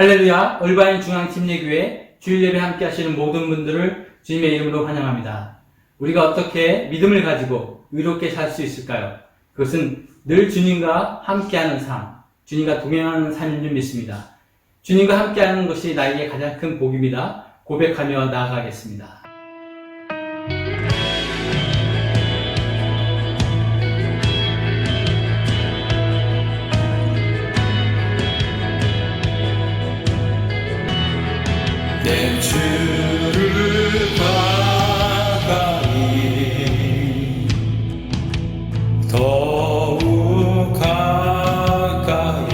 할렐루야, 올바인 중앙침례교회 주일예배 함께 하시는 모든 분들을 주님의 이름으로 환영합니다. 우리가 어떻게 믿음을 가지고 의롭게 살 수 있을까요? 그것은 늘 주님과 함께하는 삶, 주님과 동행하는 삶인 줄 믿습니다. 주님과 함께하는 것이 나에게 가장 큰 복입니다. 고백하며 나아가겠습니다. 내 주를 가까이 더욱 가까이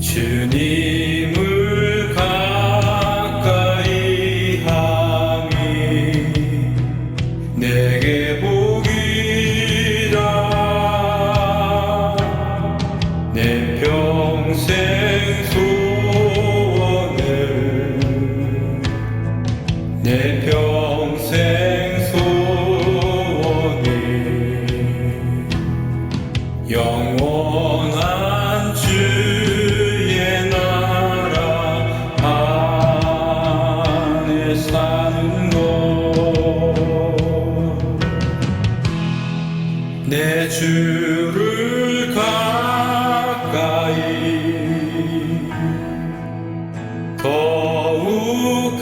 주님을 가까이 함이 내게 복이라 내 평생 내 평생 소원이 영원한 주의 나라 안에 사는 것 내 주를 가까이 더욱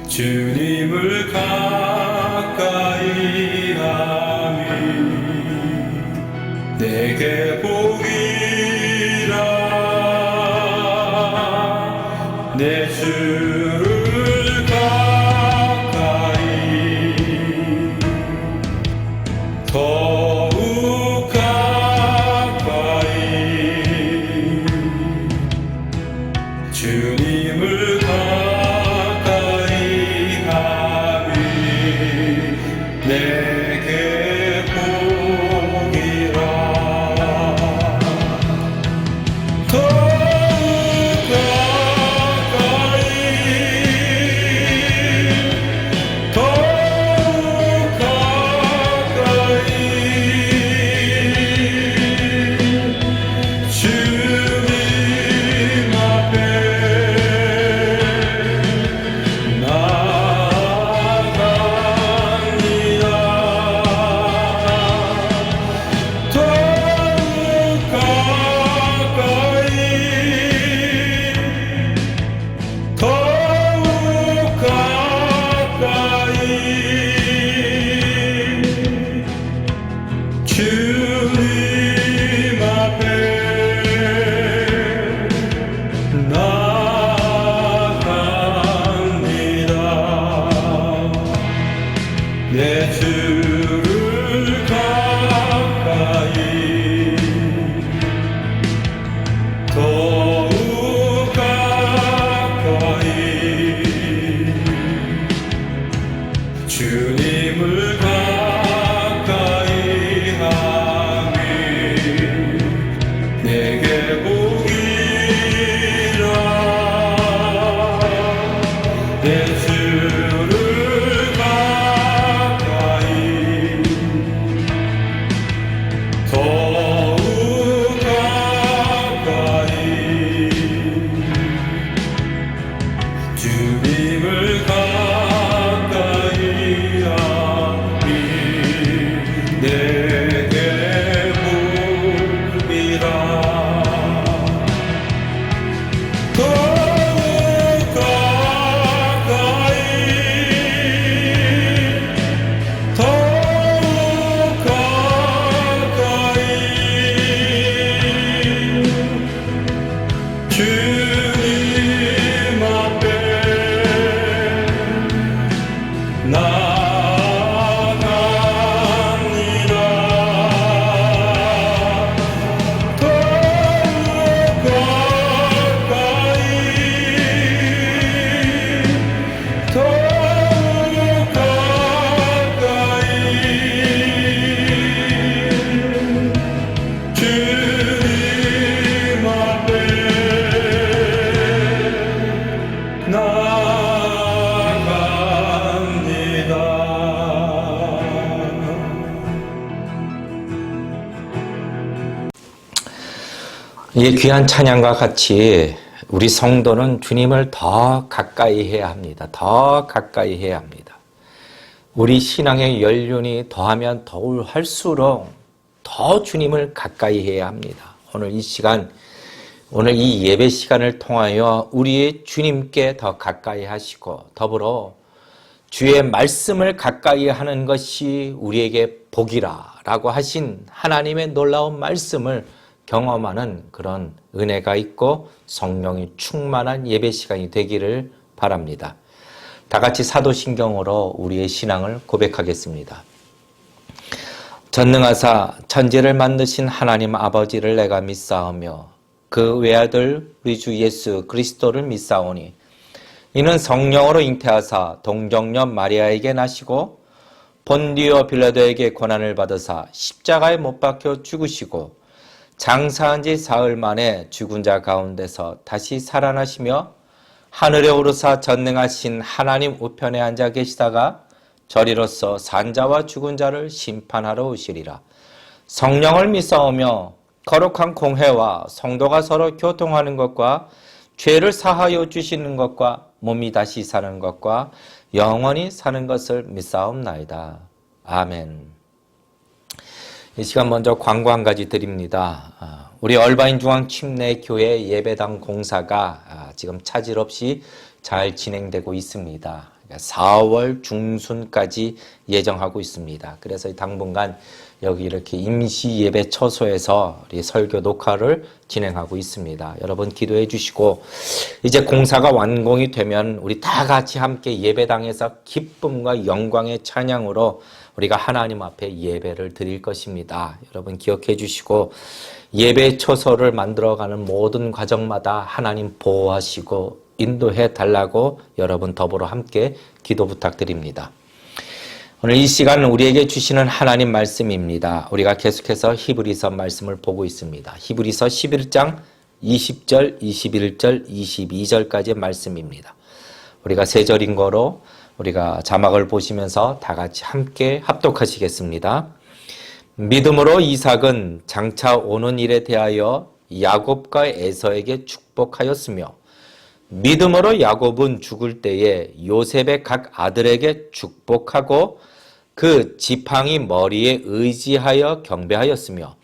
주님을 가까이 함이 내게 복이라 내 주를 가까이 더욱 가까이 주님을 내게 복이라 더욱 가까이 더욱 가까이 주님 앞에 주님 앞에 나아갑니다. 내 주를 가까이 더욱 가까이 주님을 내게 복이라 내 주를 가까이 더욱 가까이 주님을 가까이 함이 내게 복이라 더욱 가까이 이 귀한 찬양과 같이 우리 성도는 주님을 더 가까이 해야 합니다. 더 가까이 해야 합니다. 우리 신앙의 연륜이 더하면 할수록 더 주님을 가까이 해야 합니다. 오늘 이 시간, 오늘 이 예배 시간을 통하여 우리의 주님께 더 가까이 하시고 더불어 주의 말씀을 가까이 하는 것이 우리에게 복이라라고 하신 하나님의 놀라운 말씀을 경험하는 그런 은혜가 있고 성령이 충만한 예배 시간이 되기를 바랍니다. 다 같이 사도신경으로 우리의 신앙을 고백하겠습니다. 전능하사 천지를 만드신 하나님 아버지를 내가 믿사오며 그 외아들 우리 주 예수 그리스도를 믿사오니 이는 성령으로 잉태하사 동정녀 마리아에게 나시고 본디오 빌라도에게 고난을 받으사 십자가에 못 박혀 죽으시고 장사한 지 사흘 만에 죽은 자 가운데서 다시 살아나시며 하늘에 오르사 전능하신 하나님 우편에 앉아 계시다가 저리로서 산자와 죽은 자를 심판하러 오시리라. 성령을 믿사오며 거룩한 공회와 성도가 서로 교통하는 것과 죄를 사하여 주시는 것과 몸이 다시 사는 것과 영원히 사는 것을 믿사옵나이다. 아멘. 이 시간 먼저 광고 한 가지 드립니다. 우리 얼바인 중앙 침례교회 예배당 공사가 지금 차질 없이 잘 진행되고 있습니다. 4월 중순까지 예정하고 있습니다. 그래서 당분간 여기 이렇게 임시 예배 처소에서 우리 설교 녹화를 진행하고 있습니다. 여러분 기도해 주시고 이제 공사가 완공이 되면 우리 다 같이 함께 예배당에서 기쁨과 영광의 찬양으로 우리가 하나님 앞에 예배를 드릴 것입니다. 여러분 기억해 주시고 예배 처소를 만들어가는 모든 과정마다 하나님 보호하시고 인도해 달라고 여러분 더불어 함께 기도 부탁드립니다. 오늘 이 시간 우리에게 주시는 하나님 말씀입니다. 우리가 계속해서 히브리서 말씀을 보고 있습니다. 히브리서 11장 20절, 21절, 22절까지의 말씀입니다. 우리가 세 절인 거로 우리가 자막을 보시면서 다 같이 함께 합독하시겠습니다. 믿음으로 이삭은 장차 오는 일에 대하여 야곱과 에서에게 축복하였으며 믿음으로 야곱은 죽을 때에 요셉의 각 아들에게 축복하고 그 지팡이 머리에 의지하여 경배하였으며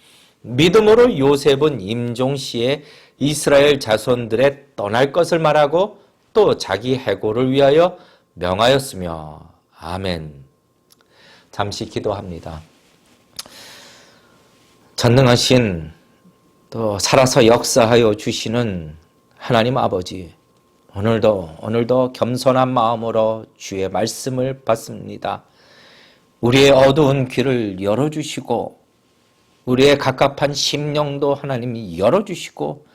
믿음으로 요셉은 임종시에 이스라엘 자손들의 떠날 것을 말하고 또 자기 해고를 위하여 명하였으며 아멘. 잠시 기도합니다. 전능하신 또 살아서 역사하여 주시는 하나님 아버지, 오늘도 겸손한 마음으로 주의 말씀을 받습니다. 우리의 어두운 귀를 열어주시고 우리의 갑갑한 심령도 하나님이 열어주시고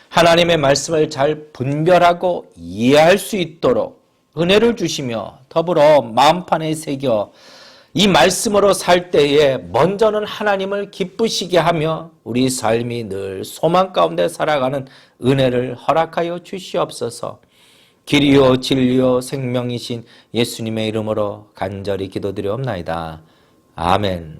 하나님의 말씀을 잘 분별하고 이해할 수 있도록 은혜를 주시며 더불어 마음판에 새겨 이 말씀으로 살 때에 먼저는 하나님을 기쁘시게 하며 우리 삶이 늘 소망 가운데 살아가는 은혜를 허락하여 주시옵소서. 길이요 진리요 생명이신 예수님의 이름으로 간절히 기도드리옵나이다. 아멘.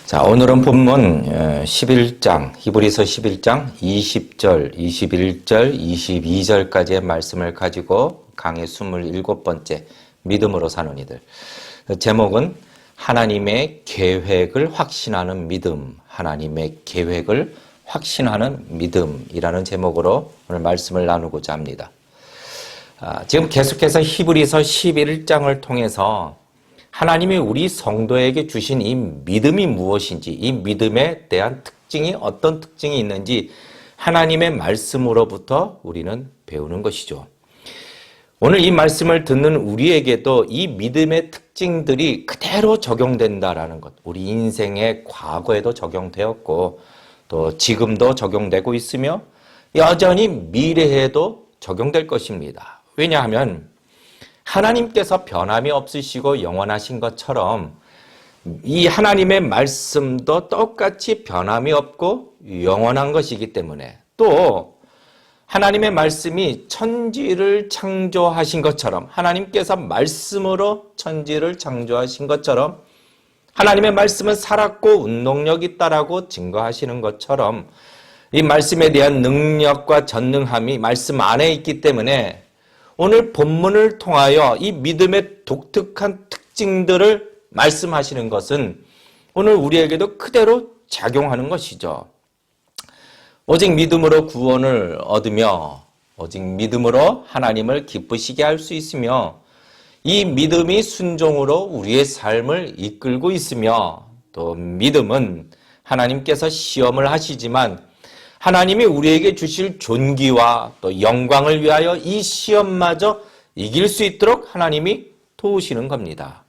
자, 오늘은 본문 11장, 히브리서 11장 20절, 21절, 22절까지의 말씀을 가지고 강의 27번째 믿음으로 사는 이들. 제목은 하나님의 계획을 확신하는 믿음, 하나님의 계획을 확신하는 믿음이라는 제목으로 오늘 말씀을 나누고자 합니다. 지금 계속해서 히브리서 11장을 통해서 하나님이 우리 성도에게 주신 이 믿음이 무엇인지, 이 믿음에 대한 특징이 어떤 특징이 있는지 하나님의 말씀으로부터 우리는 배우는 것이죠. 오늘 이 말씀을 듣는 우리에게도 이 믿음의 특징들이 그대로 적용된다라는 것, 우리 인생의 과거에도 적용되었고 또 지금도 적용되고 있으며 여전히 미래에도 적용될 것입니다. 왜냐하면 하나님께서 변함이 없으시고 영원하신 것처럼 이 하나님의 말씀도 똑같이 변함이 없고 영원한 것이기 때문에 또 하나님의 말씀이 천지를 창조하신 것처럼 하나님께서 말씀으로 천지를 창조하신 것처럼 하나님의 말씀은 살았고 운동력 있다라고 증거하시는 것처럼 이 말씀에 대한 능력과 전능함이 말씀 안에 있기 때문에 오늘 본문을 통하여 이 믿음의 독특한 특징들을 말씀하시는 것은 오늘 우리에게도 그대로 작용하는 것이죠. 오직 믿음으로 구원을 얻으며 오직 믿음으로 하나님을 기쁘시게 할 수 있으며 이 믿음이 순종으로 우리의 삶을 이끌고 있으며 또 믿음은 하나님께서 시험을 하시지만 하나님이 우리에게 주실 존귀와 또 영광을 위하여 이 시험마저 이길 수 있도록 하나님이 도우시는 겁니다.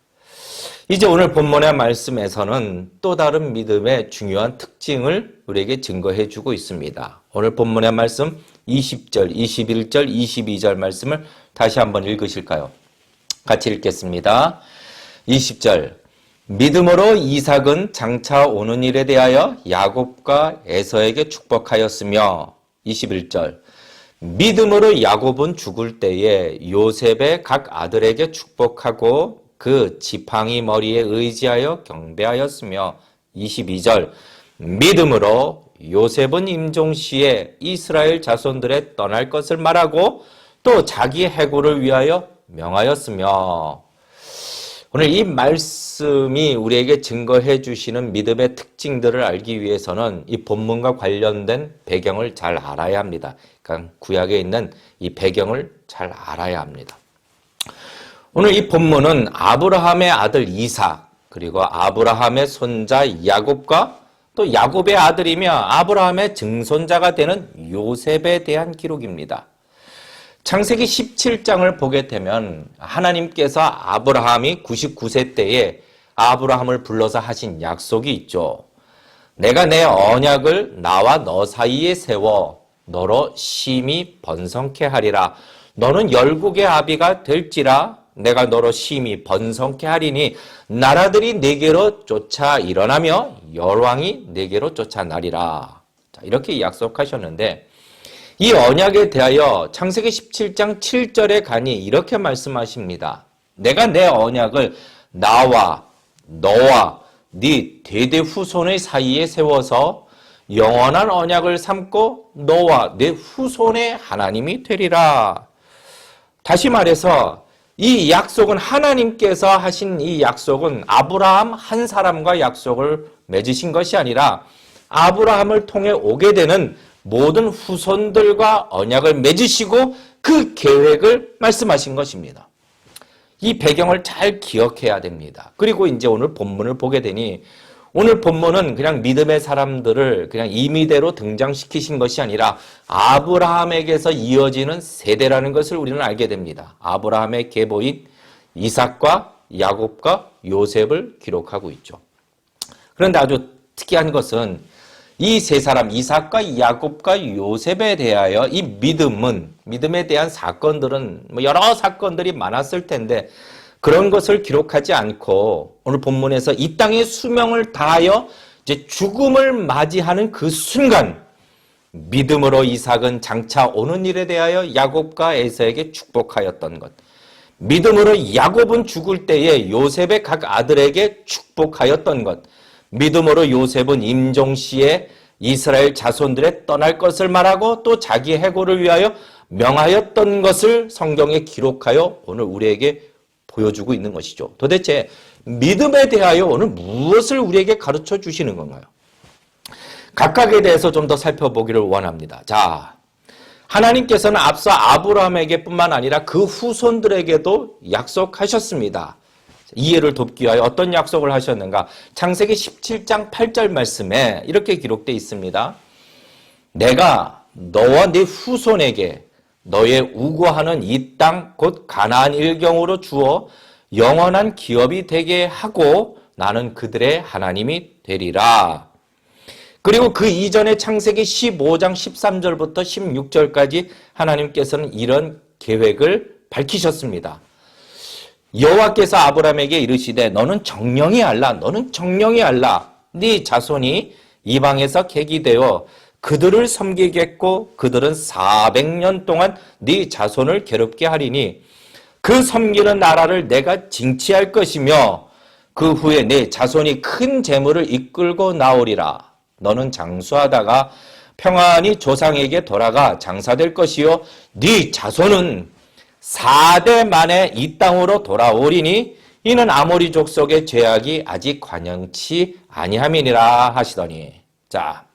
이제 오늘 본문의 말씀에서는 또 다른 믿음의 중요한 특징을 우리에게 증거해 주고 있습니다. 오늘 본문의 말씀 20절, 21절, 22절 말씀을 다시 한번 읽으실까요? 같이 읽겠습니다. 20절 믿음으로 이삭은 장차 오는 일에 대하여 야곱과 에서에게 축복하였으며 21절 믿음으로 야곱은 죽을 때에 요셉의 각 아들에게 축복하고 그 지팡이 머리에 의지하여 경배하였으며 22절 믿음으로 요셉은 임종시에 이스라엘 자손들의 떠날 것을 말하고 또 자기 해고를 위하여 명하였으며 오늘 이 말씀이 우리에게 증거해 주시는 믿음의 특징들을 알기 위해서는 이 본문과 관련된 배경을 잘 알아야 합니다. 그러니까 구약에 있는 이 배경을 잘 알아야 합니다. 오늘 이 본문은 아브라함의 아들 이삭 그리고 아브라함의 손자 야곱과 또 야곱의 아들이며 아브라함의 증손자가 되는 요셉에 대한 기록입니다. 창세기 17장을 보게 되면 하나님께서 아브라함이 99세 때에 아브라함을 불러서 하신 약속이 있죠. 내가 내 언약을 나와 너 사이에 세워 너로 심히 번성케 하리라. 너는 열국의 아비가 될지라. 내가 너로 심히 번성케 하리니 나라들이 네게로 쫓아 일어나며 열왕이 네게로 쫓아나리라. 자, 이렇게 약속하셨는데 이 언약에 대하여 창세기 17장 7절에 가니 이렇게 말씀하십니다. 내가 내 언약을 나와 너와 네 대대 후손의 사이에 세워서 영원한 언약을 삼고 너와 네 후손의 하나님이 되리라. 다시 말해서 이 약속은 하나님께서 하신 이 약속은 아브라함 한 사람과 약속을 맺으신 것이 아니라 아브라함을 통해 오게 되는 모든 후손들과 언약을 맺으시고 그 계획을 말씀하신 것입니다. 이 배경을 잘 기억해야 됩니다. 그리고 이제 오늘 본문을 보게 되니 오늘 본문은 그냥 믿음의 사람들을 그냥 임의대로 등장시키신 것이 아니라 아브라함에게서 이어지는 세대라는 것을 우리는 알게 됩니다. 아브라함의 계보인 이삭과 야곱과 요셉을 기록하고 있죠. 그런데 아주 특이한 것은 이 세 사람 이삭과 야곱과 요셉에 대하여 이 믿음에 대한 사건들은 여러 사건들이 많았을 텐데 그런 것을 기록하지 않고 오늘 본문에서 이 땅의 수명을 다하여 이제 죽음을 맞이하는 그 순간 믿음으로 이삭은 장차 오는 일에 대하여 야곱과 에서에게 축복하였던 것. 믿음으로 야곱은 죽을 때에 요셉의 각 아들에게 축복하였던 것. 믿음으로 요셉은 임종시에 이스라엘 자손들의 떠날 것을 말하고 또 자기 해고를 위하여 명하였던 것을 성경에 기록하여 오늘 우리에게 보여주고 있는 것이죠. 도대체 믿음에 대하여 오늘 무엇을 우리에게 가르쳐 주시는 건가요? 각각에 대해서 좀 더 살펴보기를 원합니다. 자, 하나님께서는 앞서 아브라함에게 뿐만 아니라 그 후손들에게도 약속하셨습니다. 이해를 돕기 위하여 어떤 약속을 하셨는가? 창세기 17장 8절 말씀에 이렇게 기록되어 있습니다. 내가 너와 네 후손에게 너의 우고하는 이 땅 곧 가나안 일경으로 주어 영원한 기업이 되게 하고 나는 그들의 하나님이 되리라. 그리고 그 이전에 창세기 15장 13절부터 16절까지 하나님께서는 이런 계획을 밝히셨습니다. 여호와께서 아브라함에게 이르시되 너는 정령이 알라. 너는 정령이 알라. 네 자손이 이방에서 객이 되어 그들을 섬기겠고 그들은 400년 동안 네 자손을 괴롭게 하리니 그 섬기는 나라를 내가 징치할 것이며 그 후에 내 자손이 큰 재물을 이끌고 나오리라. 너는 장수하다가 평안히 조상에게 돌아가 장사될 것이요 네 자손은 4대 만에 이 땅으로 돌아오리니 이는 아모리 족속의 죄악이 아직 관영치 아니함이니라 하시더니, 자,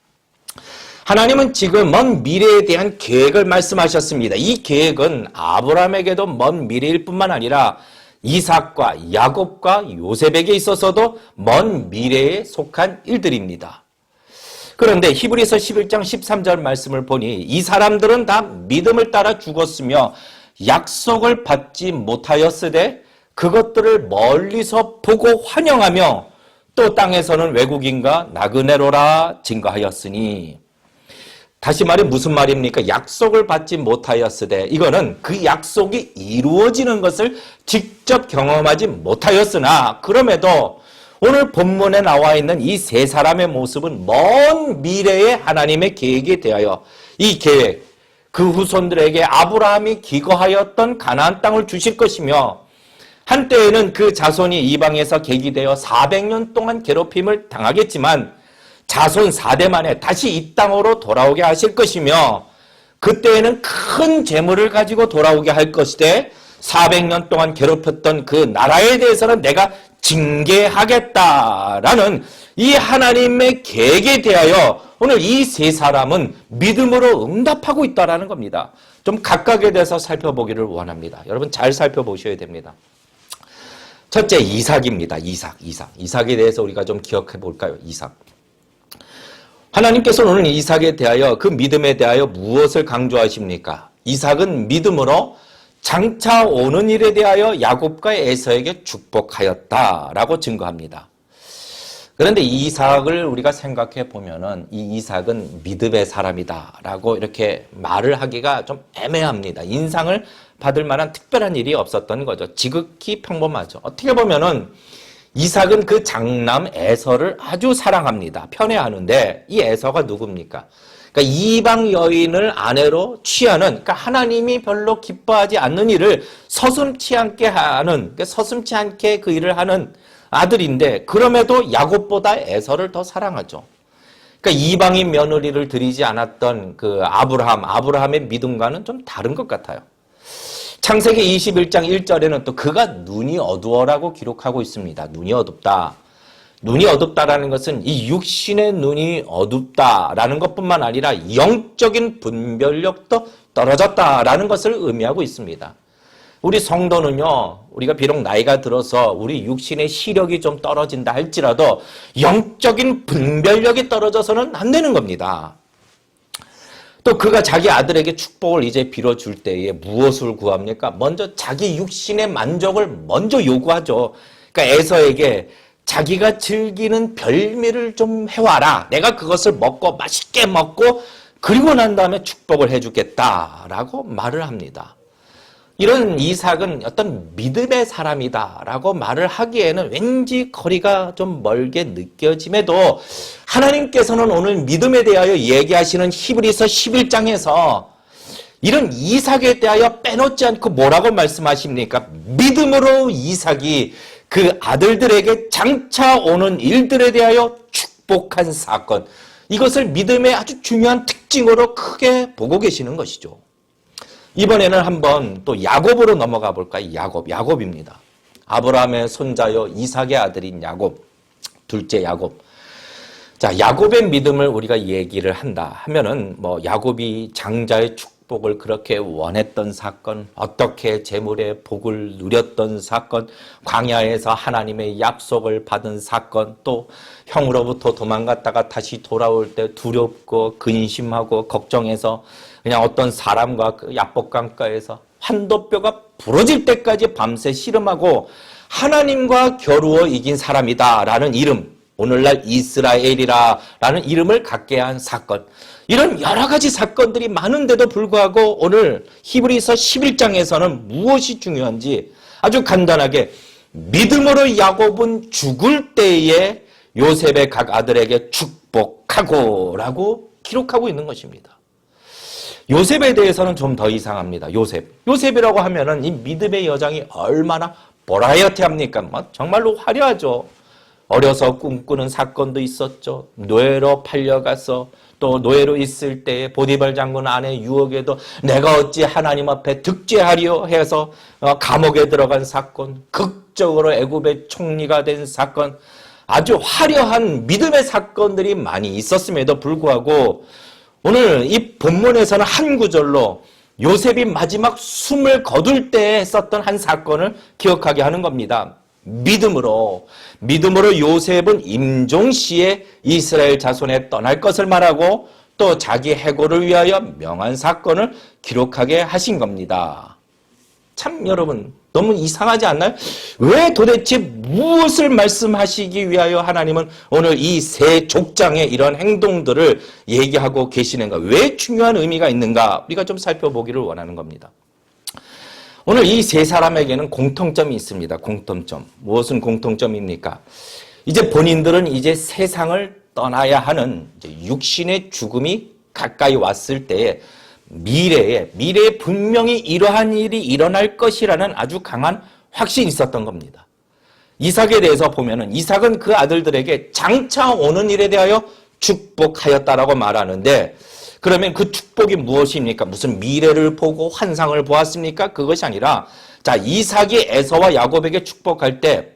하나님은 지금 먼 미래에 대한 계획을 말씀하셨습니다. 이 계획은 아브라함에게도 먼 미래일 뿐만 아니라 이삭과 야곱과 요셉에게 있어서도 먼 미래에 속한 일들입니다. 그런데 히브리서 11장 13절 말씀을 보니 이 사람들은 다 믿음을 따라 죽었으며 약속을 받지 못하였으되 그것들을 멀리서 보고 환영하며 또 땅에서는 외국인과 나그네로라 증거하였으니, 다시 말해 무슨 말입니까? 약속을 받지 못하였으되, 이거는 그 약속이 이루어지는 것을 직접 경험하지 못하였으나 그럼에도 오늘 본문에 나와 있는 이 세 사람의 모습은 먼 미래의 하나님의 계획에 대하여 이 계획, 그 후손들에게 아브라함이 기거하였던 가나안 땅을 주실 것이며, 한때에는 그 자손이 이방에서 계기되어 400년 동안 괴롭힘을 당하겠지만 자손 4대 만에 다시 이 땅으로 돌아오게 하실 것이며, 그때에는 큰 재물을 가지고 돌아오게 할 것이되 400년 동안 괴롭혔던 그 나라에 대해서는 내가 징계하겠다라는 이 하나님의 계획에 대하여 오늘 이 세 사람은 믿음으로 응답하고 있다라는 겁니다. 좀 각각에 대해서 살펴보기를 원합니다. 여러분 잘 살펴보셔야 됩니다. 첫째, 이삭입니다. 이삭에 대해서 우리가 좀 기억해 볼까요? 이삭. 하나님께서는 오늘 이삭에 대하여, 그 믿음에 대하여 무엇을 강조하십니까? 이삭은 믿음으로 장차 오는 일에 대하여 야곱과 에서에게 축복하였다라고 증거합니다. 그런데 이 이삭을 우리가 생각해 보면은 이 이삭은 믿음의 사람이다라고 이렇게 말을 하기가 좀 애매합니다. 인상을 받을 만한 특별한 일이 없었던 거죠. 지극히 평범하죠. 어떻게 보면은 이삭은 그 장남 에서를 아주 사랑합니다. 편애하는데 이 에서가 누굽니까? 그러니까 이방 여인을 아내로 취하는, 그러니까 하나님이 별로 기뻐하지 않는 일을 서슴지 않게 그 일을 하는 아들인데, 그럼에도 야곱보다 에서를 더 사랑하죠. 그러니까 이방인 며느리를 들이지 않았던 그 아브라함의 믿음과는 좀 다른 것 같아요. 창세기 21장 1절에는 또 그가 눈이 어두워라고 기록하고 있습니다. 눈이 어둡다. 눈이 어둡다라는 것은 이 육신의 눈이 어둡다라는 것뿐만 아니라 영적인 분별력도 떨어졌다라는 것을 의미하고 있습니다. 우리 성도는요, 우리가 비록 나이가 들어서 우리 육신의 시력이 좀 떨어진다 할지라도 영적인 분별력이 떨어져서는 안 되는 겁니다. 또 그가 자기 아들에게 축복을 이제 빌어줄 때에 무엇을 구합니까? 먼저 자기 육신의 만족을 먼저 요구하죠. 그러니까 에서에게 자기가 즐기는 별미를 좀 해와라. 내가 그것을 먹고 맛있게 먹고 그리고 난 다음에 축복을 해주겠다라고 말을 합니다. 이런 이삭은 어떤 믿음의 사람이다라고 말을 하기에는 왠지 거리가 좀 멀게 느껴짐에도 하나님께서는 오늘 믿음에 대하여 얘기하시는 히브리서 11장에서 이런 이삭에 대하여 빼놓지 않고 뭐라고 말씀하십니까? 믿음으로 이삭이 그 아들들에게 장차 오는 일들에 대하여 축복한 사건, 이것을 믿음의 아주 중요한 특징으로 크게 보고 계시는 것이죠. 이번에는 한번 또 야곱으로 넘어가 볼까요? 야곱입니다. 아브라함의 손자요 이삭의 아들인 야곱, 둘째 야곱. 자, 야곱의 믿음을 우리가 얘기를 한다 하면은 야곱이 장자의 축복을 그렇게 원했던 사건, 어떻게 재물의 복을 누렸던 사건, 광야에서 하나님의 약속을 받은 사건, 또 형으로부터 도망갔다가 다시 돌아올 때 두렵고 근심하고 걱정해서 그냥 어떤 사람과 그 야복강가에서 환도뼈가 부러질 때까지 밤새 씨름하고 하나님과 겨루어 이긴 사람이다라는 이름, 오늘날 이스라엘이라는 이름을 갖게 한 사건, 이런 여러 가지 사건들이 많은데도 불구하고 오늘 히브리서 11장에서는 무엇이 중요한지 아주 간단하게 믿음으로 야곱은 죽을 때에 요셉의 각 아들에게 축복하고 라고 기록하고 있는 것입니다. 요셉에 대해서는 좀 더 이상합니다. 요셉이라고 하면은 이 믿음의 여정이 얼마나 버라이어티합니까? 정말로 화려하죠. 어려서 꿈꾸는 사건도 있었죠. 노예로 팔려가서 또 노예로 있을 때에 보디발 장군 아내 유혹에도 내가 어찌 하나님 앞에 득죄하리요 해서 감옥에 들어간 사건, 극적으로 애굽의 총리가 된 사건, 아주 화려한 믿음의 사건들이 많이 있었음에도 불구하고 오늘 이 본문에서는 한 구절로 요셉이 마지막 숨을 거둘 때 썼던 한 사건을 기억하게 하는 겁니다. 믿음으로 요셉은 임종시에 이스라엘 자손에 떠날 것을 말하고 또 자기 해고를 위하여 명한 사건을 기록하게 하신 겁니다. 참 여러분 너무 이상하지 않나요? 왜 도대체 무엇을 말씀하시기 위하여 하나님은 오늘 이 세 족장의 이런 행동들을 얘기하고 계시는가? 왜 중요한 의미가 있는가? 우리가 좀 살펴보기를 원하는 겁니다. 오늘 이 세 사람에게는 공통점이 있습니다. 공통점. 무엇은 공통점입니까? 이제 본인들은 이제 세상을 떠나야 하는 육신의 죽음이 가까이 왔을 때에 미래에 분명히 이러한 일이 일어날 것이라는 아주 강한 확신이 있었던 겁니다. 이삭에 대해서 보면은 이삭은 그 아들들에게 장차 오는 일에 대하여 축복하였다라고 말하는데 그러면 그 축복이 무엇입니까? 무슨 미래를 보고 환상을 보았습니까? 그것이 아니라 자 이삭이 에서와 야곱에게 축복할 때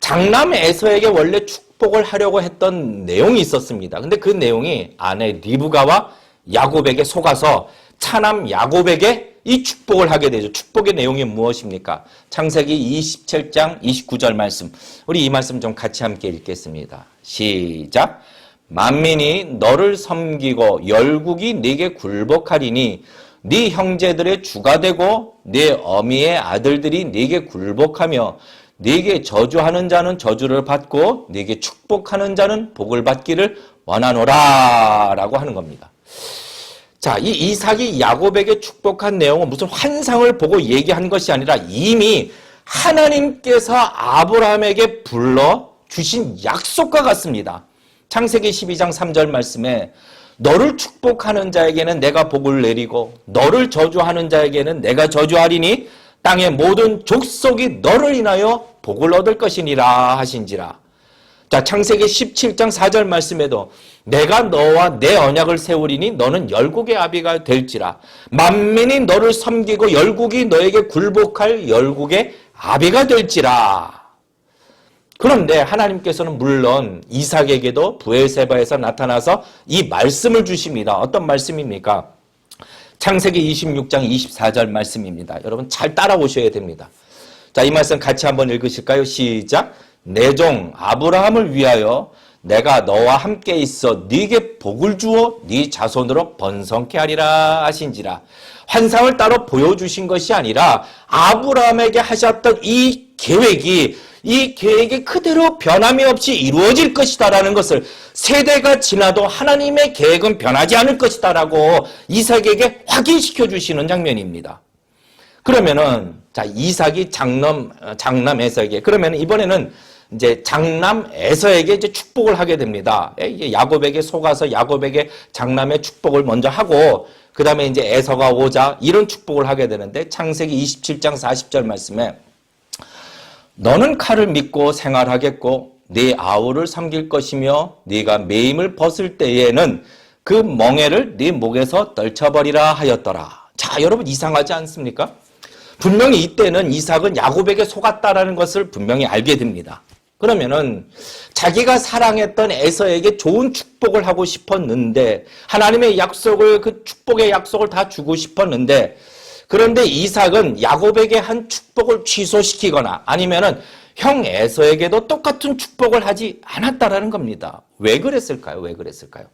장남 에서에게 원래 축복을 하려고 했던 내용이 있었습니다. 근데 그 내용이 아내 리브가와 야곱에게 속아서 차남 야곱에게 이 축복을 하게 되죠. 축복의 내용이 무엇입니까? 창세기 27장 29절 말씀. 우리 이 말씀 좀 같이 함께 읽겠습니다. 시작. 만민이 너를 섬기고 열국이 네게 굴복하리니 네 형제들의 주가 되고 네 어미의 아들들이 네게 굴복하며 네게 저주하는 자는 저주를 받고 네게 축복하는 자는 복을 받기를 원하노라 라고 하는 겁니다. 자, 이 이삭이 야곱에게 축복한 내용은 무슨 환상을 보고 얘기한 것이 아니라 이미 하나님께서 아브라함에게 불러주신 약속과 같습니다. 창세기 12장 3절 말씀에 너를 축복하는 자에게는 내가 복을 내리고 너를 저주하는 자에게는 내가 저주하리니 땅의 모든 족속이 너를 인하여 복을 얻을 것이니라 하신지라. 자, 창세기 17장 4절 말씀에도 내가 너와 내 언약을 세우리니 너는 열국의 아비가 될지라. 만민이 너를 섬기고 열국이 너에게 굴복할 열국의 아비가 될지라. 그런데 하나님께서는 물론 이삭에게도 브엘세바에서 나타나서 이 말씀을 주십니다. 어떤 말씀입니까? 창세기 26장 24절 말씀입니다. 여러분 잘 따라오셔야 됩니다. 자, 이 말씀 같이 한번 읽으실까요? 시작. 내 종 아브라함을 위하여 내가 너와 함께 있어 네게 복을 주어 네 자손으로 번성케 하리라 하신지라. 환상을 따로 보여주신 것이 아니라 아브라함에게 하셨던 이 계획이 그대로 변함이 없이 이루어질 것이다라는 것을 세대가 지나도 하나님의 계획은 변하지 않을 것이다라고 이삭에게 확인시켜 주시는 장면입니다. 그러면은 자 이삭이 장남 에서에게 그러면 이번에는 이제 장남 에서에게 이제 축복을 하게 됩니다. 이게 야곱에게 속아서 야곱에게 장남의 축복을 먼저 하고 그 다음에 이제 에서가 오자 이런 축복을 하게 되는데 창세기 27장 40절 말씀에 너는 칼을 믿고 생활하겠고 네 아우를 섬길 것이며 네가 매임을 벗을 때에는 그 멍에를 네 목에서 떨쳐버리라 하였더라. 자, 여러분 이상하지 않습니까? 분명히 이때는 이삭은 야곱에게 속았다라는 것을 분명히 알게 됩니다. 그러면은 자기가 사랑했던 에서에게 좋은 축복을 하고 싶었는데 하나님의 약속을 그 축복의 약속을 다 주고 싶었는데 그런데 이삭은 야곱에게 한 축복을 취소시키거나 아니면은 형 에서에게도 똑같은 축복을 하지 않았다라는 겁니다. 왜 그랬을까요? 왜 그랬을까요?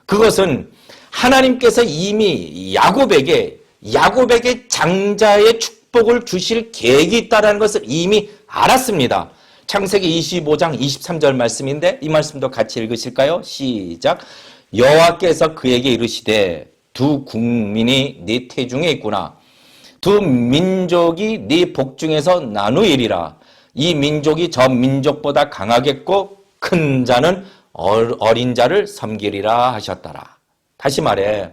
그것은 하나님께서 이미 야곱에게 장자의 축복을 주실 계획이 있다는 것을 이미 알았습니다. 창세기 25장 23절 말씀인데 이 말씀도 같이 읽으실까요? 시작. 여호와께서 그에게 이르시되 두 국민이 네 태중에 있구나. 두 민족이 네 복중에서 나누이리라. 이 민족이 저 민족보다 강하겠고 큰 자는 어린 자를 섬기리라 하셨더라. 다시 말해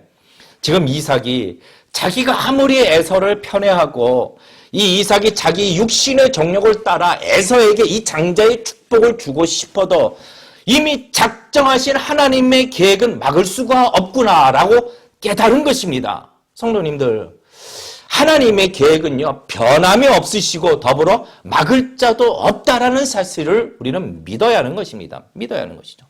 지금 이삭이 자기가 아무리 에서를 편애하고 이 이삭이 자기 육신의 정욕을 따라 에서에게 이 장자의 축복을 주고 싶어도 이미 작정하신 하나님의 계획은 막을 수가 없구나라고 깨달은 것입니다. 성도님들, 하나님의 계획은요, 변함이 없으시고 더불어 막을 자도 없다라는 사실을 우리는 믿어야 하는 것입니다. 믿어야 하는 것이죠.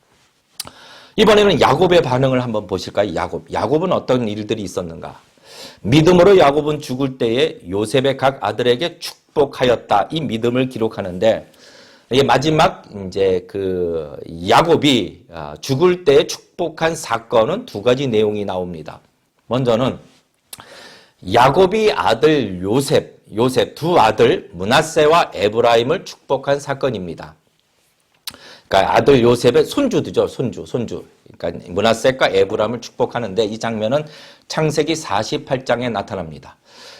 이번에는 야곱의 반응을 한번 보실까요? 야곱은 어떤 일들이 있었는가? 믿음으로 야곱은 죽을 때에 요셉의 각 아들에게 축복하였다. 이 믿음을 기록하는데, 마지막 이제 그 야곱이 죽을 때 축복한 사건은 두 가지 내용이 나옵니다. 먼저는 야곱이 아들 요셉 두 아들 므낫세와 에브라임을 축복한 사건입니다. 그러니까 아들 요셉의 손주들죠. 손주. 그러니까 므낫세과 에브라임을 축복하는데 이 장면은 창세기 48장에 나타납니다.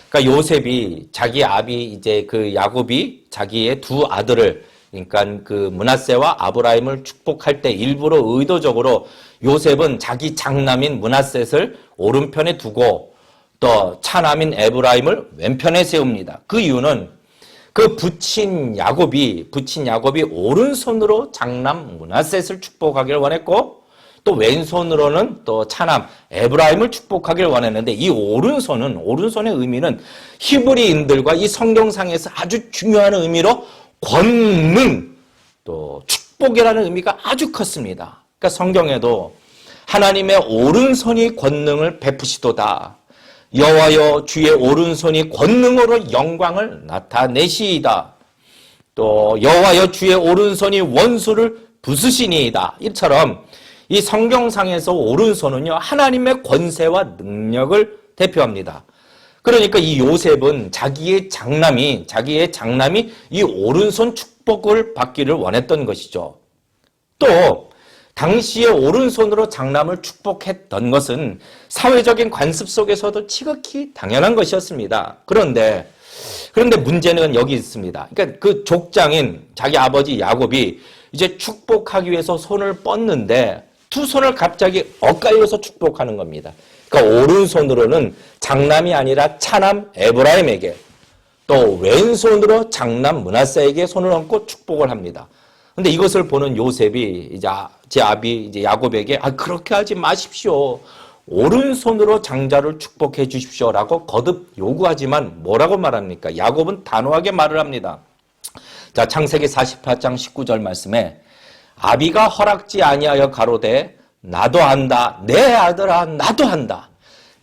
그러니까 요셉이 자기 아비 이제 그 야곱이 자기의 두 아들을 그러니까 그 므낫세와 아브라임을 축복할 때 일부러 의도적으로 요셉은 자기 장남인 므낫셋을 오른편에 두고 또 차남인 에브라임을 왼편에 세웁니다. 그 이유는 그 부친 야곱이 오른손으로 장남 므낫셋을 축복하기를 원했고 또 왼손으로는 또 차남 에브라임을 축복하기를 원했는데 이 오른손의 의미는 히브리인들과 이 성경상에서 아주 중요한 의미로 권능 또 축복이라는 의미가 아주 컸습니다. 그러니까 성경에도 하나님의 오른손이 권능을 베푸시도다. 여호와여 주의 오른손이 권능으로 영광을 나타내시이다. 또 여호와여 주의 오른손이 원수를 부수시니이다. 이처럼 이 성경상에서 오른손은요 하나님의 권세와 능력을 대표합니다. 그러니까 이 요셉은 자기의 장남이 이 오른손 축복을 받기를 원했던 것이죠. 또 당시에 오른손으로 장남을 축복했던 것은 사회적인 관습 속에서도 지극히 당연한 것이었습니다. 그런데 문제는 여기 있습니다. 그러니까 그 족장인 자기 아버지 야곱이 이제 축복하기 위해서 손을 뻗는데 두 손을 갑자기 엇갈려서 축복하는 겁니다. 그러니까 오른손으로는 장남이 아니라 차남 에브라임에게 또 왼손으로 장남 므낫세에게 손을 얹고 축복을 합니다. 근데 이것을 보는 요셉이 이제 제 아비 이제 야곱에게 그렇게 하지 마십시오. 오른손으로 장자를 축복해 주십시오라고 거듭 요구하지만 뭐라고 말합니까? 야곱은 단호하게 말을 합니다. 자, 창세기 48장 19절 말씀에 아비가 허락지 아니하여 가로되 나도 한다. 내 아들아 나도 한다.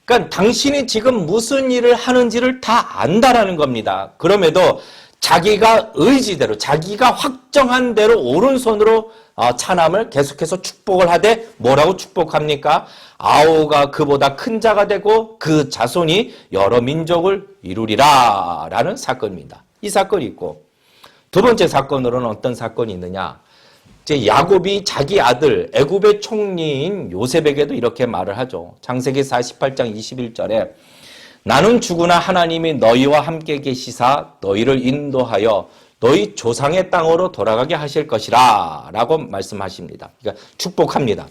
그러니까 당신이 지금 무슨 일을 하는지를 다 안다라는 겁니다. 그럼에도 자기가 의지대로 자기가 확정한 대로 오른손으로 차남을 계속해서 축복을 하되 뭐라고 축복합니까? 아우가 그보다 큰 자가 되고 그 자손이 여러 민족을 이루리라 라는 사건입니다. 이 사건이 있고 두 번째 사건으로는 어떤 사건이 있느냐? 이제 야곱이 자기 아들 애굽의 총리인 요셉에게도 이렇게 말을 하죠. 창세기 48장 21절에 나는 주구나 하나님이 너희와 함께 계시사 너희를 인도하여 너희 조상의 땅으로 돌아가게 하실 것이라 라고 말씀하십니다. 그러니까 축복합니다.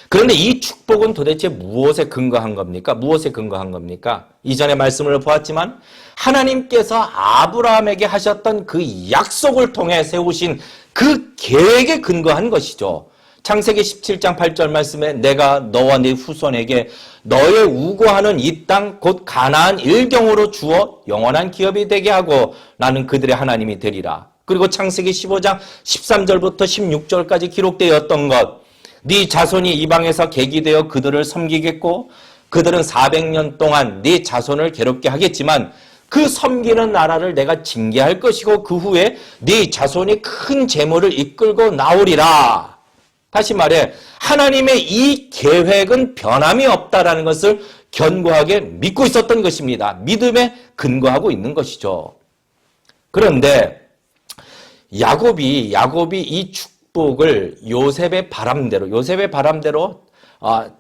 그런데 이 축복은 도대체 무엇에 근거한 겁니까? 무엇에 근거한 겁니까? 이전에 말씀을 보았지만 하나님께서 아브라함에게 하셨던 그 약속을 통해 세우신 그 계획에 근거한 것이죠. 창세기 17장 8절 말씀에 내가 너와 네 후손에게 너의 우고하는 이 땅 곧 가나안 일경으로 주어 영원한 기업이 되게 하고 나는 그들의 하나님이 되리라. 그리고 창세기 15장 13절부터 16절까지 기록되었던 것 네 자손이 이방에서 계기되어 그들을 섬기겠고 그들은 400년 동안 네 자손을 괴롭게 하겠지만 그 섬기는 나라를 내가 징계할 것이고 그 후에 네 자손이 큰 재물을 이끌고 나오리라. 다시 말해 하나님의 이 계획은 변함이 없다라는 것을 견고하게 믿고 있었던 것입니다. 믿음에 근거하고 있는 것이죠. 그런데 야곱이 이 축복을 요셉의 바람대로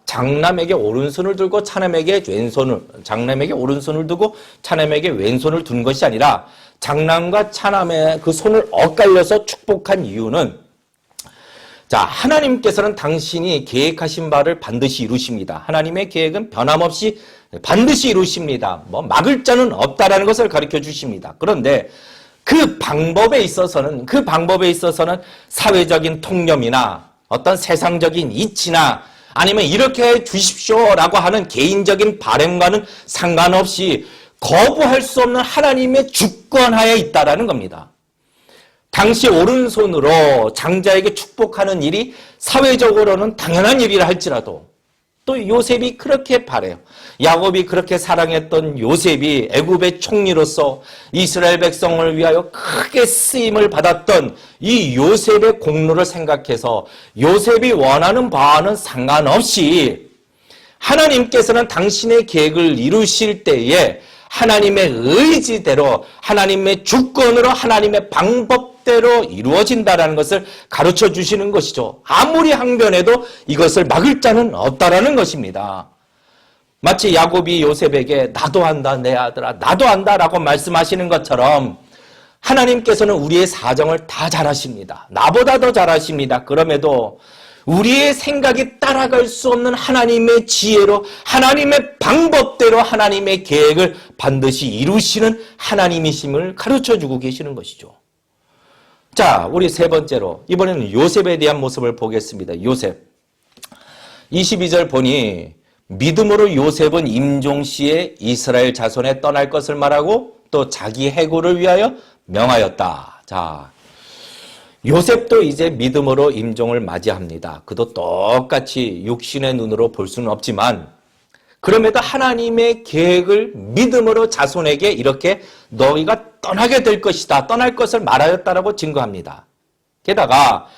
장남에게 오른손을 들고 장남에게 오른손을 두고 차남에게 왼손을 둔 것이 아니라 장남과 차남의 그 손을 엇갈려서 축복한 이유는 자, 하나님께서는 당신이 계획하신 바를 반드시 이루십니다. 하나님의 계획은 변함없이 반드시 이루십니다. 막을 자는 없다라는 것을 가르쳐 주십니다. 그런데 그 방법에 있어서는 사회적인 통념이나 어떤 세상적인 이치나 아니면 이렇게 해 주십시오라고 하는 개인적인 바람과는 상관없이 거부할 수 없는 하나님의 주권하에 있다라는 겁니다. 당시 오른손으로 장자에게 축복하는 일이 사회적으로는 당연한 일이라 할지라도 또 요셉이 그렇게 바래요. 야곱이 그렇게 사랑했던 요셉이 애굽의 총리로서 이스라엘 백성을 위하여 크게 쓰임을 받았던 이 요셉의 공로를 생각해서 요셉이 원하는 바와는 상관없이 하나님께서는 당신의 계획을 이루실 때에 하나님의 의지대로 하나님의 주권으로 하나님의 방법대로 이루어진다는 것을 가르쳐 주시는 것이죠. 아무리 항변해도 이것을 막을 자는 없다라는 것입니다. 마치 야곱이 요셉에게 나도 안다 내 아들아 나도 안다라고 말씀하시는 것처럼 하나님께서는 우리의 사정을 다 잘 아십니다. 나보다 더 잘 아십니다. 그럼에도 우리의 생각이 따라갈 수 없는 하나님의 지혜로 하나님의 방법대로 하나님의 계획을 반드시 이루시는 하나님이심을 가르쳐주고 계시는 것이죠. 자, 우리 세 번째로 이번에는 요셉에 대한 모습을 보겠습니다. 요셉 22절 보니 믿음으로 요셉은 임종시에 이스라엘 자손에 떠날 것을 말하고 또 자기 해고를 위하여 명하였다. 자, 요셉도 이제 믿음으로 임종을 맞이합니다. 그도 똑같이 육신의 눈으로 볼 수는 없지만 그럼에도 하나님의 계획을 믿음으로 자손에게 이렇게 너희가 떠나게 될 것이다. 떠날 것을 말하였다라고 증거합니다. 게다가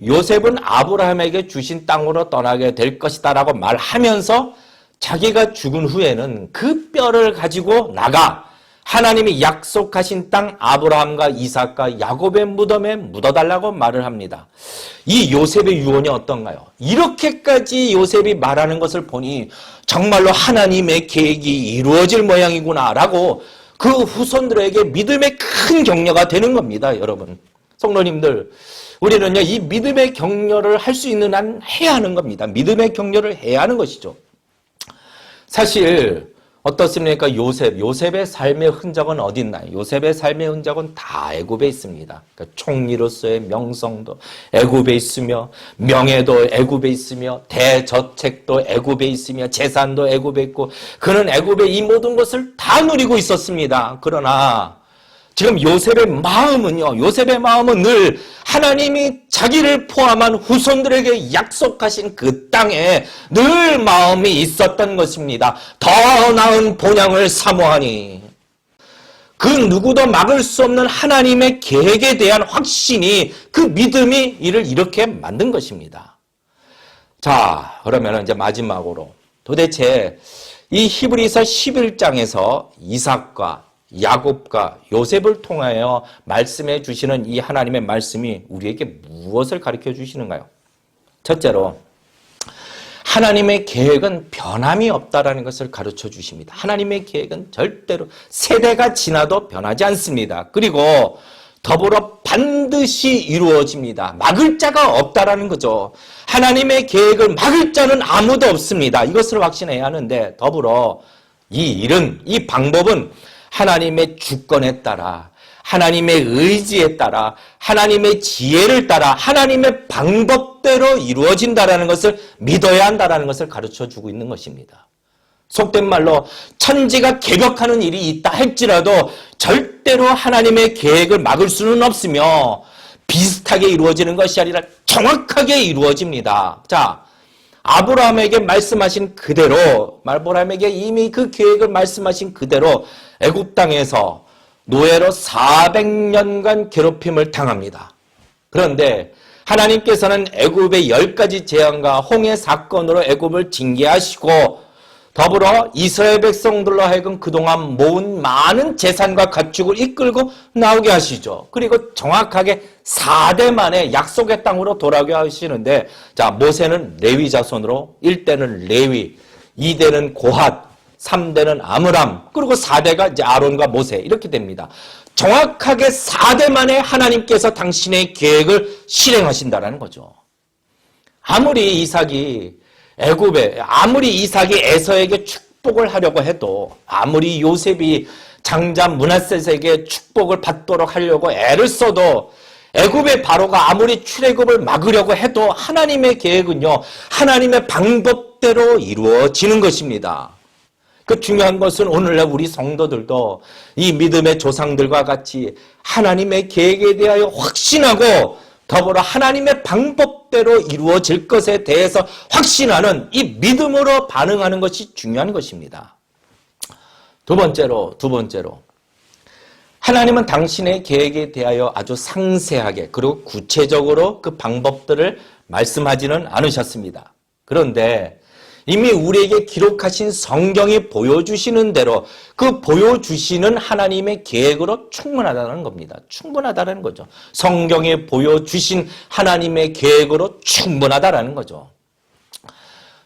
요셉은 아브라함에게 주신 땅으로 떠나게 될 것이다 라고 말하면서 자기가 죽은 후에는 그 뼈를 가지고 나가 하나님이 약속하신 땅 아브라함과 이삭과 야곱의 무덤에 묻어달라고 말을 합니다. 이 요셉의 유언이 어떤가요? 이렇게까지 요셉이 말하는 것을 보니 정말로 하나님의 계획이 이루어질 모양이구나 라고 그 후손들에게 믿음의 큰 격려가 되는 겁니다. 여러분 성도님들, 우리는요 이 믿음의 격려를 할 수 있는 한 해야 하는 겁니다. 믿음의 격려를 해야 하는 것이죠. 사실 어떻습니까? 요셉의 삶의 흔적은 어디 있나요? 요셉의 삶의 흔적은 다 애굽에 있습니다. 그러니까 총리로서의 명성도 애굽에 있으며 명예도 애굽에 있으며 대저택도 애굽에 있으며 재산도 애굽에 있고 그는 애굽의 이 모든 것을 다 누리고 있었습니다. 그러나 지금 요셉의 마음은 늘 하나님이 자기를 포함한 후손들에게 약속하신 그 땅에 늘 마음이 있었던 것입니다. 더 나은 본향을 사모하니 그 누구도 막을 수 없는 하나님의 계획에 대한 확신이 그 믿음이 이를 이렇게 만든 것입니다. 자, 그러면 이제 마지막으로 도대체 이 히브리서 11장에서 이삭과 야곱과 요셉을 통하여 말씀해 주시는 이 하나님의 말씀이 우리에게 무엇을 가르쳐 주시는가요? 첫째로 하나님의 계획은 변함이 없다라는 것을 가르쳐 주십니다. 하나님의 계획은 절대로 세대가 지나도 변하지 않습니다. 그리고 더불어 반드시 이루어집니다. 막을 자가 없다라는 거죠. 하나님의 계획을 막을 자는 아무도 없습니다. 이것을 확신해야 하는데 더불어 이 방법은 하나님의 주권에 따라 하나님의 의지에 따라 하나님의 지혜를 따라 하나님의 방법대로 이루어진다라는 것을 믿어야 한다라는 것을 가르쳐주고 있는 것입니다. 속된 말로 천지가 개벽하는 일이 있다 할지라도 절대로 하나님의 계획을 막을 수는 없으며 비슷하게 이루어지는 것이 아니라 정확하게 이루어집니다. 자, 아브라함에게 말씀하신 그대로 아브라함에게 이미 그 계획을 말씀하신 그대로 애굽 땅에서 노예로 400년간 괴롭힘을 당합니다. 그런데 하나님께서는 애굽의 10가지 재앙과 홍해 사건으로 애굽을 징계하시고 더불어 이스라엘 백성들로 하여금 그동안 모은 많은 재산과 가축을 이끌고 나오게 하시죠. 그리고 정확하게 4대 만에 약속의 땅으로 돌아오게 하시는데 자, 모세는 레위 자손으로 1대는 레위, 2대는 고핫, 3대는 아므람, 그리고 4대가 이제 아론과 모세 이렇게 됩니다. 정확하게 4대 만에 하나님께서 당신의 계획을 실행하신다라는 거죠. 아무리 이삭이 에서에게 축복을 하려고 해도, 아무리 요셉이 장자 므낫셋에게 축복을 받도록 하려고 애를 써도, 애굽의 바로가 아무리 출애굽을 막으려고 해도 하나님의 계획은요, 하나님의 방법대로 이루어지는 것입니다. 그 중요한 것은 오늘날 우리 성도들도 이 믿음의 조상들과 같이 하나님의 계획에 대하여 확신하고, 더불어 하나님의 방법대로 이루어질 것에 대해서 확신하는 이 믿음으로 반응하는 것이 중요한 것입니다. 두 번째로 하나님은 당신의 계획에 대하여 아주 상세하게 그리고 구체적으로 그 방법들을 말씀하지는 않으셨습니다. 그런데 이미 우리에게 기록하신 성경이 보여주시는 대로 그 보여주시는 하나님의 계획으로 충분하다는 겁니다. 충분하다는 거죠. 성경에 보여주신 하나님의 계획으로 충분하다는 거죠.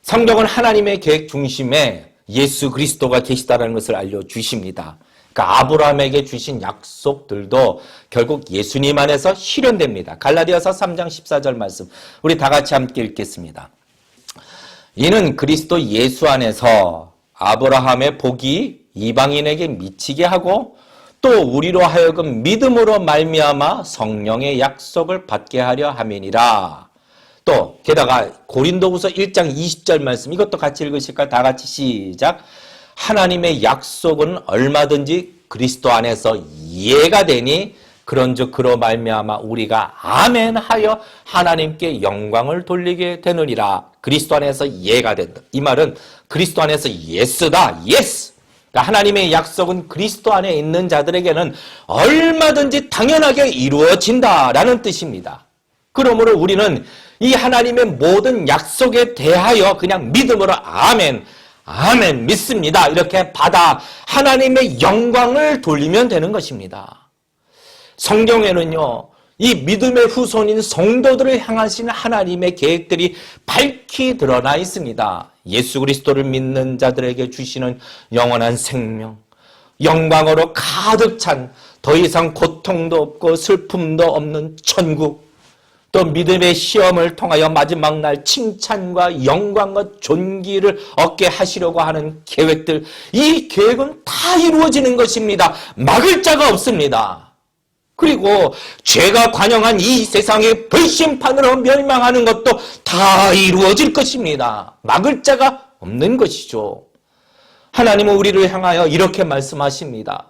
성경은 하나님의 계획 중심에 예수 그리스도가 계시다는 것을 알려주십니다. 그러니까 아브라함에게 주신 약속들도 결국 예수님 안에서 실현됩니다. 갈라디아서 3장 14절 말씀 우리 다 같이 함께 읽겠습니다. 이는 그리스도 예수 안에서 아브라함의 복이 이방인에게 미치게 하고 또 우리로 하여금 믿음으로 말미암아 성령의 약속을 받게 하려 함이니라. 또 게다가 고린도후서 1장 20절 말씀 이것도 같이 읽으실까요? 다 같이 시작. 하나님의 약속은 얼마든지 그리스도 안에서 예가 되니 그런즉 그로 말미암아 우리가 아멘 하여 하나님께 영광을 돌리게 되느니라. 그리스도 안에서 예가 된다. 이 말은 그리스도 안에서 예스다. 예스. 그러니까 하나님의 약속은 그리스도 안에 있는 자들에게는 얼마든지 당연하게 이루어진다라는 뜻입니다. 그러므로 우리는 이 하나님의 모든 약속에 대하여 그냥 믿음으로 아멘, 아멘 믿습니다. 이렇게 받아 하나님의 영광을 돌리면 되는 것입니다. 성경에는요, 이 믿음의 후손인 성도들을 향하신 하나님의 계획들이 밝히 드러나 있습니다. 예수 그리스도를 믿는 자들에게 주시는 영원한 생명, 영광으로 가득 찬 더 이상 고통도 없고 슬픔도 없는 천국, 또 믿음의 시험을 통하여 마지막 날 칭찬과 영광과 존귀를 얻게 하시려고 하는 계획들, 이 계획은 다 이루어지는 것입니다. 막을 자가 없습니다. 그리고 죄가 관영한 이 세상의 불심판으로 멸망하는 것도 다 이루어질 것입니다. 막을 자가 없는 것이죠. 하나님은 우리를 향하여 이렇게 말씀하십니다.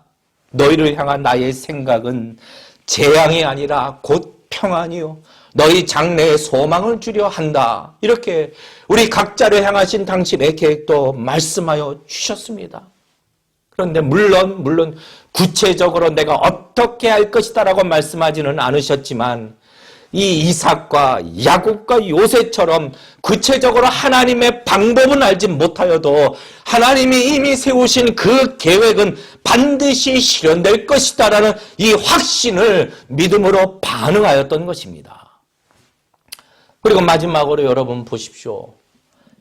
너희를 향한 나의 생각은 재앙이 아니라 곧 평안이요 너희 장래에 소망을 주려 한다. 이렇게 우리 각자를 향하신 당신의 계획도 말씀하여 주셨습니다. 그런데 물론 구체적으로 내가 어떻게 할 것이다라고 말씀하지는 않으셨지만 이 이삭과 야곱과 요셉처럼 구체적으로 하나님의 방법은 알지 못하여도 하나님이 이미 세우신 그 계획은 반드시 실현될 것이다라는 이 확신을 믿음으로 반응하였던 것입니다. 그리고 마지막으로 여러분 보십시오.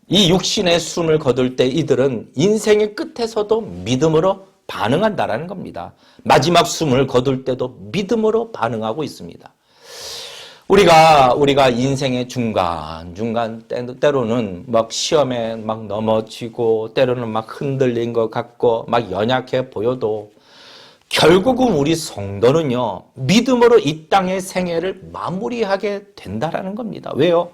이 육신의 숨을 거둘 때 이들은 인생의 끝에서도 믿음으로 반응한다라는 겁니다. 마지막 숨을 거둘 때도 믿음으로 반응하고 있습니다. 우리가 인생의 중간 때로는 막 시험에 막 넘어지고 때로는 막 흔들린 것 같고 막 연약해 보여도 결국은 우리 성도는요, 믿음으로 이 땅의 생애를 마무리하게 된다라는 겁니다. 왜요?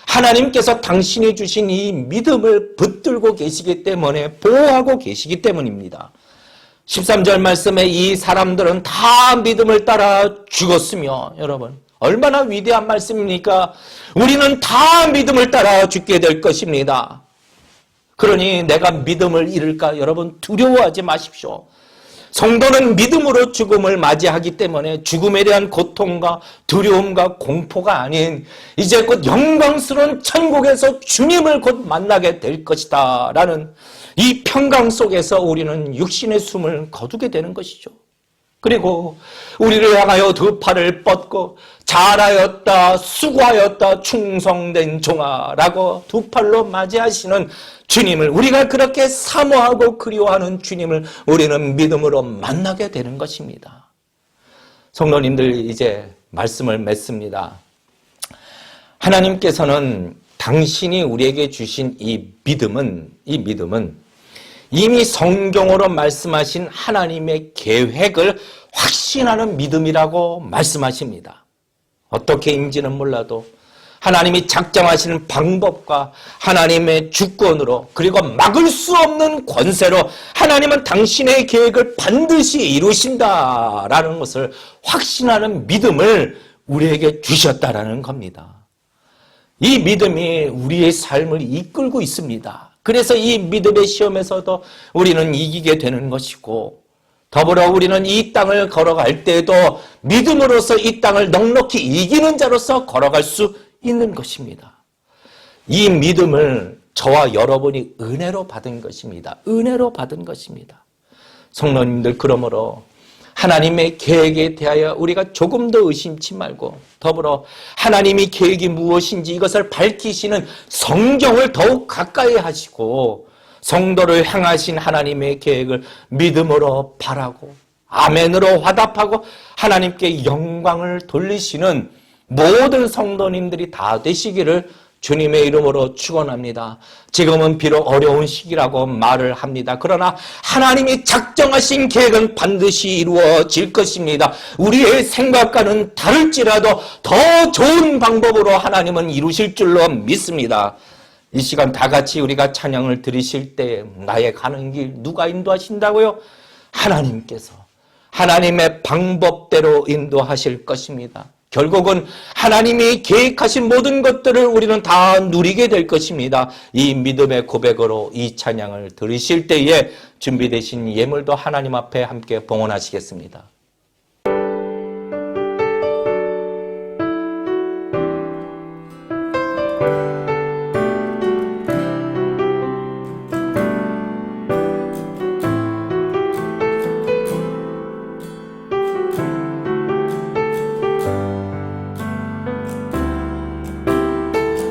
하나님께서 당신이 주신 이 믿음을 붙들고 계시기 때문에, 보호하고 계시기 때문입니다. 13절 말씀에 이 사람들은 다 믿음을 따라 죽었으며, 여러분 얼마나 위대한 말씀입니까? 우리는 다 믿음을 따라 죽게 될 것입니다. 그러니 내가 믿음을 잃을까? 여러분 두려워하지 마십시오. 성도는 믿음으로 죽음을 맞이하기 때문에 죽음에 대한 고통과 두려움과 공포가 아닌 이제 곧 영광스러운 천국에서 주님을 곧 만나게 될 것이다 라는 이 평강 속에서 우리는 육신의 숨을 거두게 되는 것이죠. 그리고 우리를 향하여 두 팔을 뻗고 잘하였다, 수고하였다, 충성된 종아라고 두 팔로 맞이하시는 주님을, 우리가 그렇게 사모하고 그리워하는 주님을 우리는 믿음으로 만나게 되는 것입니다. 성도님들, 이제 말씀을 맺습니다. 하나님께서는 당신이 우리에게 주신 이 믿음은 이미 성경으로 말씀하신 하나님의 계획을 확신하는 믿음이라고 말씀하십니다. 어떻게인지는 몰라도 하나님이 작정하시는 방법과 하나님의 주권으로 그리고 막을 수 없는 권세로 하나님은 당신의 계획을 반드시 이루신다라는 것을 확신하는 믿음을 우리에게 주셨다라는 겁니다. 이 믿음이 우리의 삶을 이끌고 있습니다. 그래서 이 믿음의 시험에서도 우리는 이기게 되는 것이고, 더불어 우리는 이 땅을 걸어갈 때에도 믿음으로서 이 땅을 넉넉히 이기는 자로서 걸어갈 수 있는 것입니다. 이 믿음을 저와 여러분이 은혜로 받은 것입니다. 은혜로 받은 것입니다. 성도님들, 그러므로 하나님의 계획에 대하여 우리가 조금 더 의심치 말고, 더불어 하나님이 계획이 무엇인지 이것을 밝히시는 성경을 더욱 가까이 하시고, 성도를 향하신 하나님의 계획을 믿음으로 바라고 아멘으로 화답하고 하나님께 영광을 돌리시는 모든 성도님들이 다 되시기를 주님의 이름으로 축원합니다. 지금은 비록 어려운 시기라고 말을 합니다. 그러나 하나님이 작정하신 계획은 반드시 이루어질 것입니다. 우리의 생각과는 다를지라도 더 좋은 방법으로 하나님은 이루실 줄로 믿습니다. 이 시간 다 같이 우리가 찬양을 드리실 때 나의 가는 길 누가 인도하신다고요? 하나님께서 하나님의 방법대로 인도하실 것입니다. 결국은 하나님이 계획하신 모든 것들을 우리는 다 누리게 될 것입니다. 이 믿음의 고백으로 이 찬양을 들으실 때에 준비되신 예물도 하나님 앞에 함께 봉헌하시겠습니다.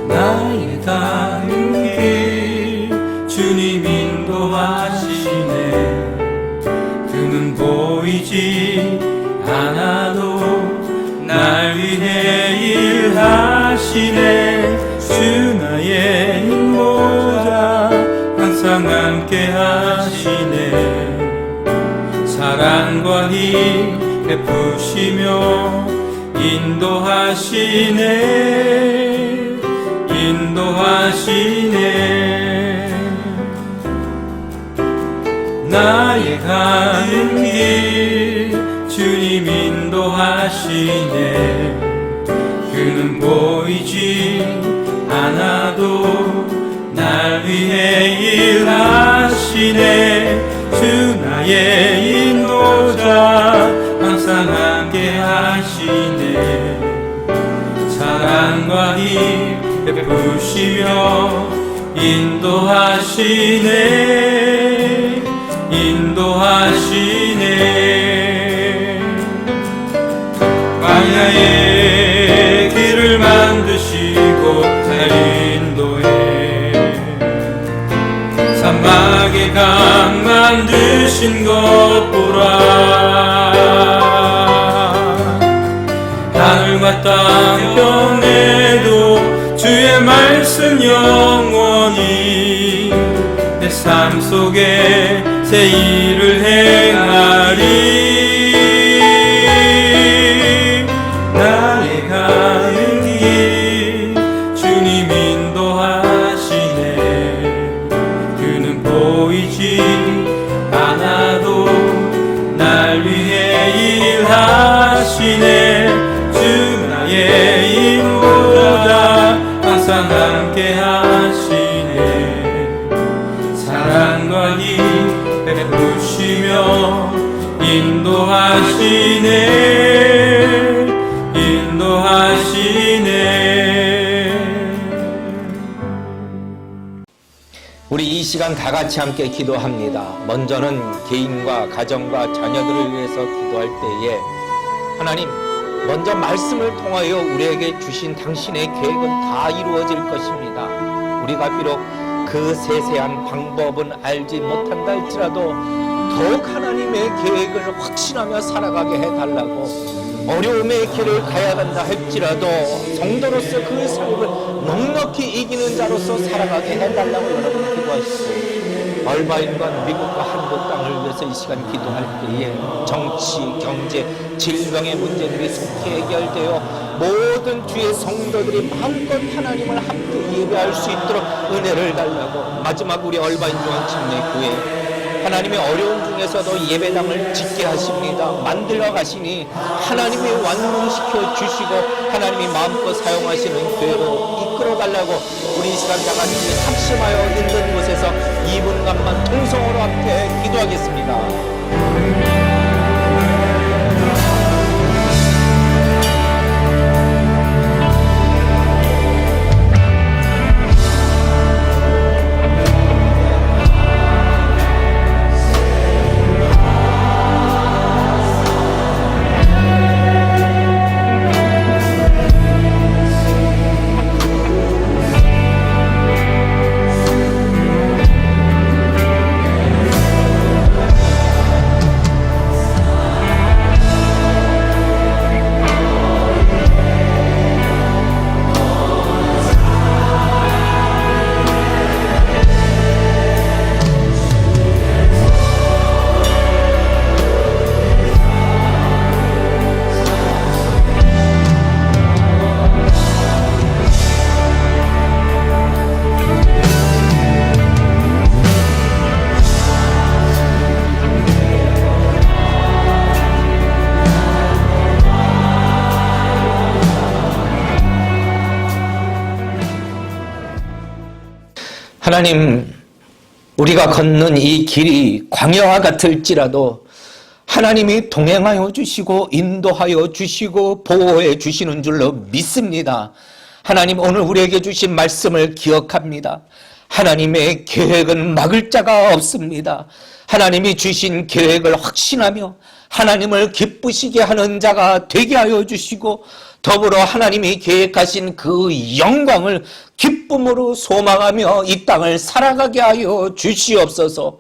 나의 가는 길 주님 인도하시네. 그는 보이지 않아도 날 위해 일하시네. 주 나의 인도자 항상 함께 하시네. 사랑과 힘 베푸시며 인도하시네. 나의 가는 길 주님 인도하시네. 그는 보이지 않아도 날 위해 일하시네. 주 나의 인도자 항상 함께 하시네. 사랑과 힘 베푸시며 인도하시네. 광야의 길을 만드시고 날 인도해. 사막의 강 만드신 것 보라. 하늘과 땅 변해도 주의 말씀 영원히 내 삶 속에 새 일을 행하리. 나의 가는 길 주님 인도하시네. 그는 보이지 않아도 날 위해 일하시네. 주 나의 인도자 항상 함께 하시네. 사랑과 힘 베푸시며 인도하시네. 우리 이 시간 다 같이 함께 기도합니다. 먼저는 개인과 가정과 자녀들을 위해서 기도할 때에 하나님, 먼저 말씀을 통하여 우리에게 주신 당신의 계획은 다 이루어질 것입니다. 우리가 비록 그 세세한 방법은 알지 못한다 할지라도 더욱 하나님의 계획을 확신하며 살아가게 해달라고 어려움의 길을 가야 한다 할지라도 성도로서 그 삶을 넉넉히 이기는 자로서 살아가게 해달라고 여러분 기도하시고, 얼바인과 미국과 한국 땅을 위해서 이 시간 기도할 때에 정치, 경제, 질병의 문제들이 속히 해결되어 모든 주의 성도들이 마음껏 하나님을 함께 예배할 수 있도록 은혜를 달라고, 마지막 우리 얼바인 중앙침례교회 하나님의 어려운 중에서도 예배당을 짓게 하십니다. 만들어 가시니 하나님이 완성시켜 주시고 하나님이 마음껏 사용하시는 교회로 이끌어 달라고 우리 이 시간 다 같이 합심하여 있는 곳에서 2분간만 통성으로 함께 기도하겠습니다. 하나님, 우리가 걷는 이 길이 광야와 같을지라도 하나님이 동행하여 주시고 인도하여 주시고 보호해 주시는 줄로 믿습니다. 하나님, 오늘 우리에게 주신 말씀을 기억합니다. 하나님의 계획은 막을 자가 없습니다. 하나님이 주신 계획을 확신하며 하나님을 기쁘시게 하는 자가 되게 하여 주시고, 더불어 하나님이 계획하신 그 영광을 기쁨으로 소망하며 이 땅을 살아가게 하여 주시옵소서.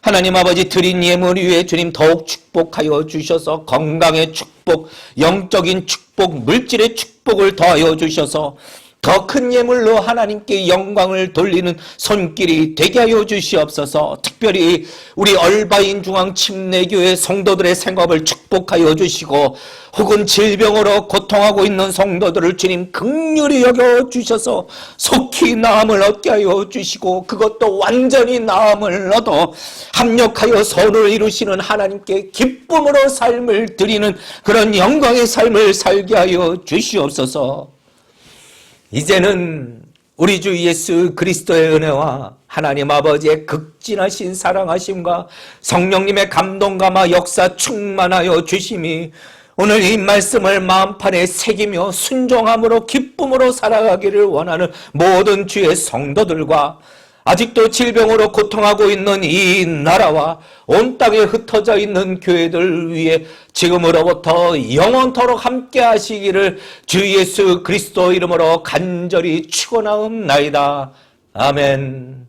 하나님 아버지, 드린 예물 위에 주님 더욱 축복하여 주셔서 건강의 축복, 영적인 축복, 물질의 축복을 더하여 주셔서 더 큰 예물로 하나님께 영광을 돌리는 손길이 되게 하여 주시옵소서. 특별히 우리 얼바인 중앙침례교회 성도들의 생업을 축복하여 주시고, 혹은 질병으로 고통하고 있는 성도들을 주님 긍휼히 여겨 주셔서 속히 나음을 얻게 하여 주시고, 그것도 완전히 나음을 얻어 합력하여 선을 이루시는 하나님께 기쁨으로 삶을 드리는 그런 영광의 삶을 살게 하여 주시옵소서. 이제는 우리 주 예수 그리스도의 은혜와 하나님 아버지의 극진하신 사랑하심과 성령님의 감동감화 역사 충만하여 주심이 오늘 이 말씀을 마음판에 새기며 순종함으로 기쁨으로 살아가기를 원하는 모든 주의 성도들과 아직도 질병으로 고통하고 있는 이 나라와 온 땅에 흩어져 있는 교회들 위해 지금으로부터 영원토록 함께 하시기를 주 예수 그리스도 이름으로 간절히 축원하옵나이다. 아멘.